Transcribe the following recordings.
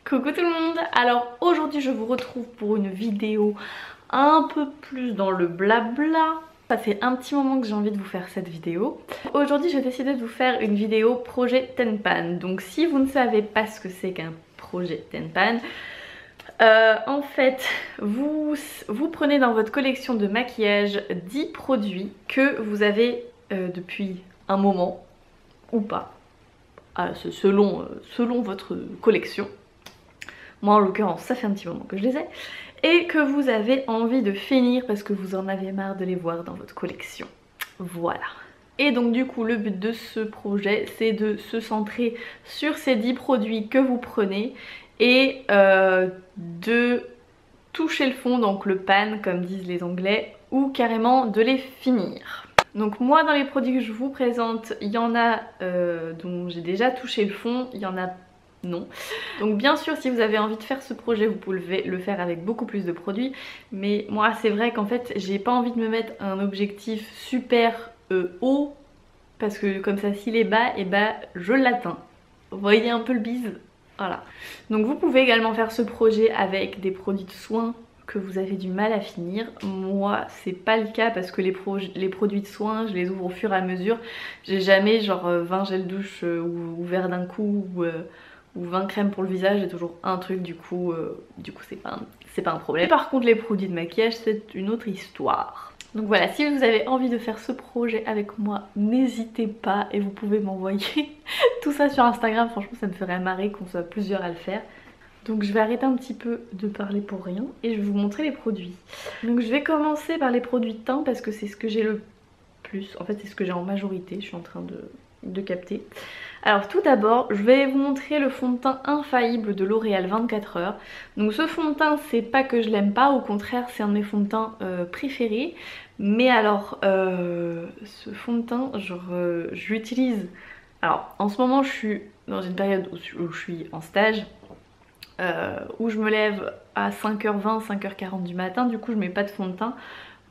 Coucou tout le monde. Alors aujourd'hui je vous retrouve pour une vidéo un peu plus dans le blabla. Ça fait un petit moment que j'ai envie de vous faire cette vidéo. Aujourd'hui j'ai décidé de vous faire une vidéo projet Tenpan. Donc si vous ne savez pas ce que c'est qu'un projet Tenpan, en fait vous prenez dans votre collection de maquillage 10 produits que vous avez depuis un moment ou pas, selon votre collection. Moi en l'occurrence ça fait un petit moment que je les ai. Et que vous avez envie de finir parce que vous en avez marre de les voir dans votre collection. Voilà. Et donc du coup le but de ce projet c'est de se centrer sur ces 10 produits que vous prenez et de toucher le fond, donc le pan comme disent les anglais, ou carrément de les finir. Donc moi dans les produits que je vous présente, il y en a dont j'ai déjà touché le fond, il y en a non. Donc bien sûr si vous avez envie de faire ce projet vous pouvez le faire avec beaucoup plus de produits, mais moi c'est vrai qu'en fait j'ai pas envie de me mettre un objectif super haut parce que comme ça s'il est bas, et bah je l'atteins. Vous voyez un peu le bise, voilà. Donc vous pouvez également faire ce projet avec des produits de soins que vous avez du mal à finir. Moi c'est pas le cas parce que les produits de soins je les ouvre au fur et à mesure. J'ai jamais genre 20 gels douche ouverts d'un coup ou 20 crèmes pour le visage, j'ai toujours un truc, du coup c'est pas un problème. Et par contre les produits de maquillage c'est une autre histoire. Donc voilà, si vous avez envie de faire ce projet avec moi, n'hésitez pas et vous pouvez m'envoyer tout ça sur Instagram, franchement ça me ferait marrer qu'on soit plusieurs à le faire. Donc je vais arrêter un petit peu de parler pour rien et je vais vous montrer les produits. Donc je vais commencer par les produits de teint parce que c'est ce que j'ai le plus, en fait c'est ce que j'ai en majorité, je suis en train de capter. Alors tout d'abord je vais vous montrer le fond de teint infaillible de L'Oréal 24 heures. Donc ce fond de teint c'est pas que je l'aime pas, au contraire c'est un de mes fonds de teint préférés. Mais alors ce fond de teint genre je l'utilise. Alors en ce moment je suis dans une période où je suis en stage, où je me lève à 5h20, 5h40 du matin, du coup je mets pas de fond de teint.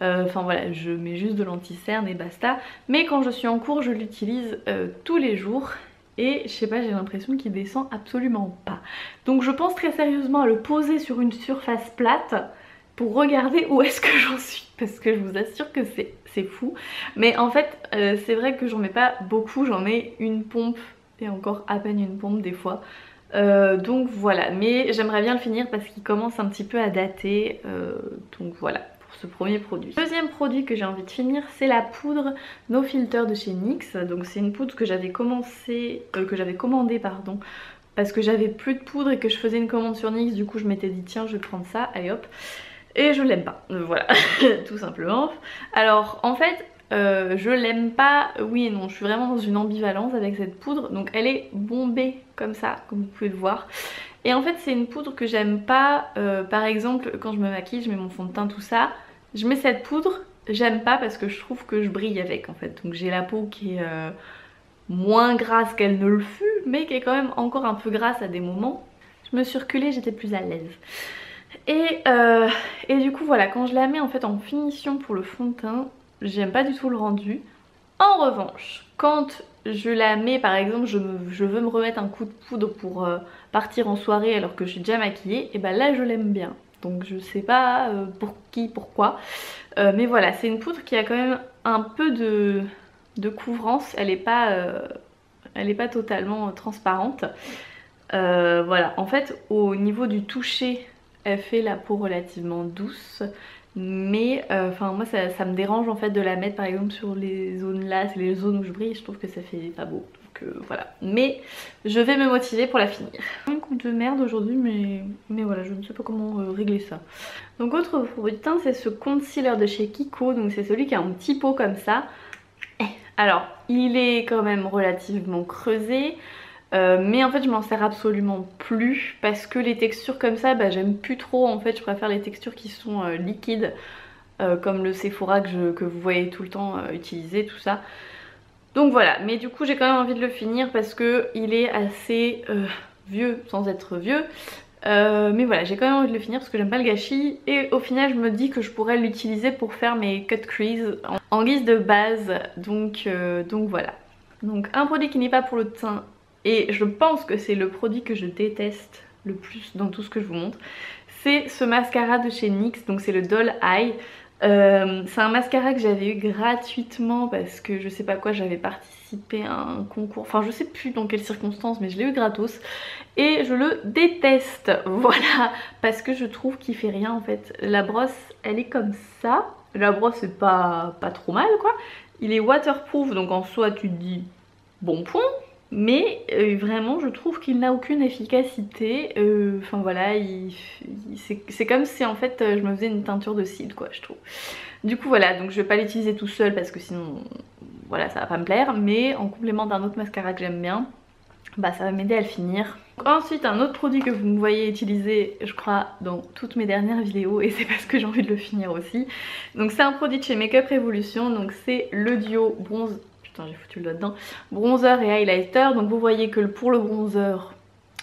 Enfin voilà, je mets juste de l'anti-cerne et basta. Mais quand je suis en cours je l'utilise tous les jours. Et je sais pas, j'ai l'impression qu'il descend absolument pas. Donc je pense très sérieusement à le poser sur une surface plate pour regarder où est-ce que j'en suis. Parce que je vous assure que c'est fou. Mais en fait c'est vrai que j'en mets pas beaucoup, j'en mets une pompe et encore à peine une pompe des fois. Donc voilà, mais j'aimerais bien le finir parce qu'il commence un petit peu à dater. Donc voilà. Ce premier produit. Deuxième produit que j'ai envie de finir, c'est la poudre No Filter de chez NYX. Donc c'est une poudre que j'avais commandée pardon, parce que j'avais plus de poudre et que je faisais une commande sur NYX. Du coup je m'étais dit tiens je vais prendre ça, allez hop. Et je l'aime pas, voilà, tout simplement. Alors en fait je l'aime pas, oui et non, je suis vraiment dans une ambivalence avec cette poudre. Donc elle est bombée comme ça, comme vous pouvez le voir. Et en fait c'est une poudre que j'aime pas, par exemple quand je me maquille, je mets mon fond de teint tout ça, je mets cette poudre, j'aime pas parce que je trouve que je brille avec en fait. Donc j'ai la peau qui est moins grasse qu'elle ne le fut, mais qui est quand même encore un peu grasse à des moments. Je me suis reculée, j'étais plus à l'aise. Et du coup voilà, quand je la mets en fait en finition pour le fond de teint, j'aime pas du tout le rendu. En revanche, quand je la mets par exemple, je veux me remettre un coup de poudre pour partir en soirée alors que je suis déjà maquillée, et ben là je l'aime bien. Donc je sais pas pour qui, pourquoi. Mais voilà, c'est une poudre qui a quand même un peu de couvrance. Elle est pas totalement transparente. Voilà, en fait au niveau du toucher, elle fait la peau relativement douce. Mais enfin moi ça me dérange en fait de la mettre par exemple sur les zones là, c'est les zones où je brille, je trouve que ça fait pas beau. Voilà, mais je vais me motiver pour la finir. Un coup de merde aujourd'hui, mais voilà, je ne sais pas comment régler ça. Donc autre produit de teint, c'est ce concealer de chez Kiko, donc c'est celui qui a un petit pot comme ça. Alors il est quand même relativement creusé, mais en fait je m'en sers absolument plus parce que les textures comme ça, bah, j'aime plus trop en fait, je préfère les textures qui sont liquides, comme le Sephora que vous voyez tout le temps utiliser, tout ça. Donc voilà, mais du coup j'ai quand même envie de le finir parce que il est assez vieux sans être vieux. Mais voilà, j'ai quand même envie de le finir parce que j'aime pas le gâchis. Et au final je me dis que je pourrais l'utiliser pour faire mes cut crease en guise de base. Donc voilà. Donc un produit qui n'est pas pour le teint. Et je pense que c'est le produit que je déteste le plus dans tout ce que je vous montre. C'est ce mascara de chez NYX, donc c'est le Doll Eye. C'est un mascara que j'avais eu gratuitement parce que je sais pas quoi, j'avais participé à un concours, enfin je sais plus dans quelles circonstances, mais je l'ai eu gratos et je le déteste, voilà, parce que je trouve qu'il fait rien en fait. La brosse elle est comme ça, la brosse est pas trop mal quoi, il est waterproof donc en soi tu te dis bon point. Mais vraiment je trouve qu'il n'a aucune efficacité, enfin voilà, c'est comme si en fait je me faisais une teinture de cils quoi je trouve. Du coup voilà, donc je vais pas l'utiliser tout seul parce que sinon voilà ça va pas me plaire, mais en complément d'un autre mascara que j'aime bien, bah ça va m'aider à le finir. Ensuite un autre produit que vous me voyez utiliser je crois dans toutes mes dernières vidéos et c'est parce que j'ai envie de le finir aussi. Donc c'est un produit de chez Makeup Revolution, donc c'est le duo bronze, j'ai foutu le doigt dedans, bronzer et highlighter. Donc vous voyez que pour le bronzer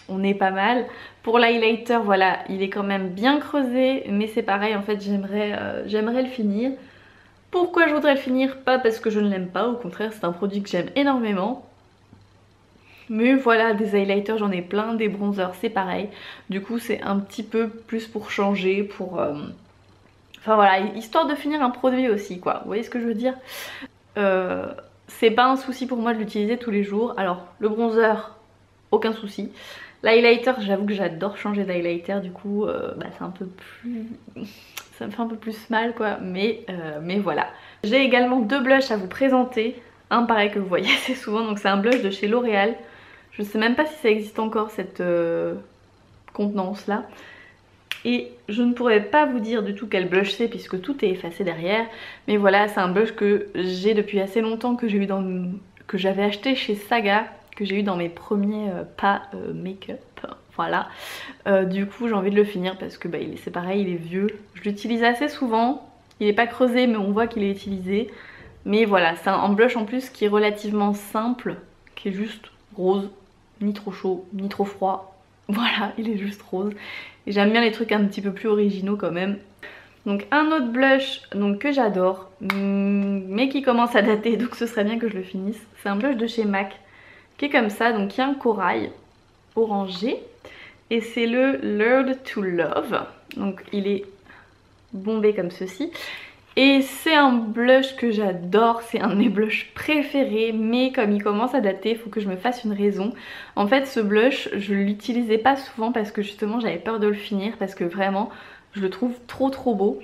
on est pas mal, pour l'highlighter voilà il est quand même bien creusé, mais c'est pareil en fait j'aimerais le finir. Pourquoi je voudrais le finir? Pas parce que je ne l'aime pas, au contraire c'est un produit que j'aime énormément, mais voilà, des highlighters j'en ai plein, des bronzers c'est pareil, du coup c'est un petit peu plus pour changer, pour enfin voilà, histoire de finir un produit aussi quoi, vous voyez ce que je veux dire. C'est pas un souci pour moi de l'utiliser tous les jours. Alors le bronzer, aucun souci. L'highlighter, j'avoue que j'adore changer d'highlighter, du coup bah, c'est un peu plus... ça me fait un peu plus mal quoi, mais voilà. J'ai également deux blushs à vous présenter. Un pareil que vous voyez assez souvent, donc c'est un blush de chez L'Oréal. Je sais même pas si ça existe encore cette contenance là. Et je ne pourrais pas vous dire du tout quel blush c'est puisque tout est effacé derrière. Mais voilà, c'est un blush que j'ai depuis assez longtemps, que j'ai eu que j'avais acheté chez Saga, que j'ai eu dans mes premiers pas make-up. Voilà. Du coup j'ai envie de le finir parce que bah, c'est pareil, il est vieux. Je l'utilise assez souvent. Il n'est pas creusé mais on voit qu'il est utilisé. Mais voilà, c'est un blush en plus qui est relativement simple, qui est juste rose, ni trop chaud, ni trop froid. Voilà, il est juste rose. Et j'aime bien les trucs un petit peu plus originaux quand même. Donc un autre blush donc, que j'adore, mais qui commence à dater, donc ce serait bien que je le finisse. C'est un blush de chez MAC, qui est comme ça, donc qui a un corail orangé. Et c'est le Learn to Love. Donc il est bombé comme ceci. Et c'est un blush que j'adore, c'est un de mes blushs préférés, mais comme il commence à dater, il faut que je me fasse une raison. En fait ce blush, je l'utilisais pas souvent parce que justement j'avais peur de le finir, parce que vraiment je le trouve trop beau.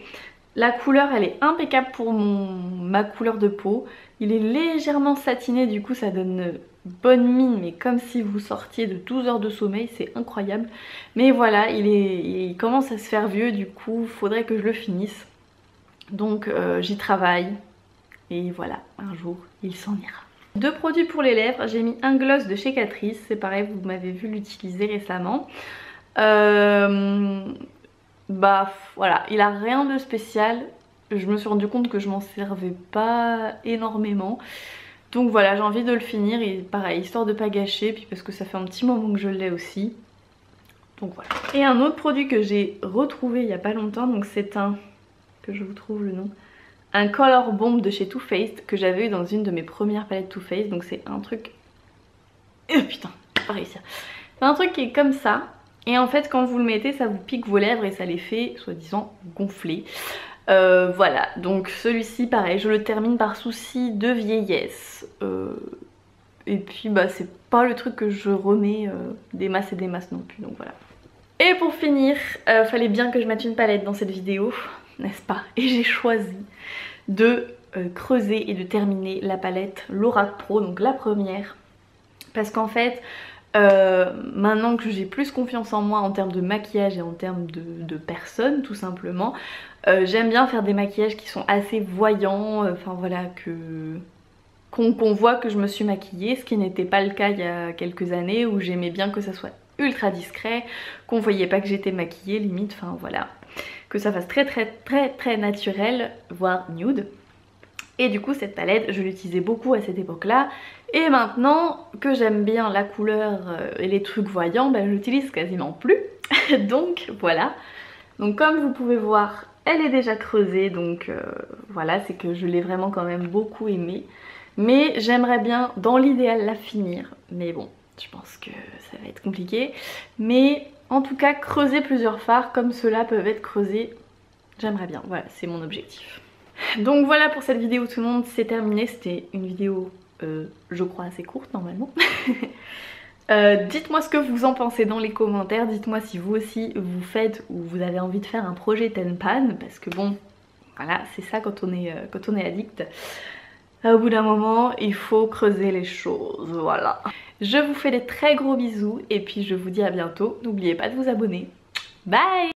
La couleur elle est impeccable pour ma couleur de peau, il est légèrement satiné, du coup ça donne une bonne mine, mais comme si vous sortiez de 12 heures de sommeil, c'est incroyable. Mais voilà, il commence à se faire vieux, du coup faudrait que je le finisse. Donc j'y travaille et voilà, un jour il s'en ira. Deux produits pour les lèvres, j'ai mis un gloss de chez Catrice, c'est pareil, vous m'avez vu l'utiliser récemment. Bah voilà, il a rien de spécial, je me suis rendu compte que je m'en servais pas énormément. Donc voilà, j'ai envie de le finir et pareil, histoire de pas gâcher, puis parce que ça fait un petit moment que je l'ai aussi. Donc voilà. Et un autre produit que j'ai retrouvé il y a pas longtemps, donc c'est que je vous trouve le nom, un Color Bomb de chez Too Faced que j'avais eu dans une de mes premières palettes Too Faced. Donc c'est un truc... putain, j'ai pas réussi. C'est un truc qui est comme ça. Et en fait quand vous le mettez ça vous pique vos lèvres et ça les fait soi-disant gonfler. Voilà, donc celui-ci pareil, je le termine par souci de vieillesse. Et puis bah c'est pas le truc que je remets des masses et des masses non plus, donc voilà. Et pour finir, fallait bien que je mette une palette dans cette vidéo, n'est-ce pas? Et j'ai choisi de creuser et de terminer la palette Lorac Pro, donc la première. Parce qu'en fait, maintenant que j'ai plus confiance en moi en termes de maquillage et en termes de personne tout simplement, j'aime bien faire des maquillages qui sont assez voyants, enfin voilà, qu'on voit que je me suis maquillée, ce qui n'était pas le cas il y a quelques années où j'aimais bien que ça soit ultra discret, qu'on voyait pas que j'étais maquillée limite, enfin voilà, que ça fasse très naturel, voire nude. Et du coup cette palette je l'utilisais beaucoup à cette époque là, et maintenant que j'aime bien la couleur et les trucs voyants, ben, je l'utilise quasiment plus. Donc voilà, donc comme vous pouvez voir elle est déjà creusée, donc voilà, c'est que je l'ai vraiment quand même beaucoup aimée. Mais j'aimerais bien dans l'idéal la finir, mais bon je pense que ça va être compliqué. Mais En tout cas, creuser plusieurs phares comme ceux-là peuvent être creusés, j'aimerais bien. Voilà, c'est mon objectif. Donc voilà pour cette vidéo tout le monde, c'est terminé. C'était une vidéo, je crois, assez courte normalement. Dites-moi ce que vous en pensez dans les commentaires, dites-moi si vous aussi vous faites ou vous avez envie de faire un projet Tenpan, parce que bon, voilà, c'est ça quand on est addict. Au bout d'un moment, il faut creuser les choses, voilà. Je vous fais des très gros bisous et puis je vous dis à bientôt. N'oubliez pas de vous abonner. Bye!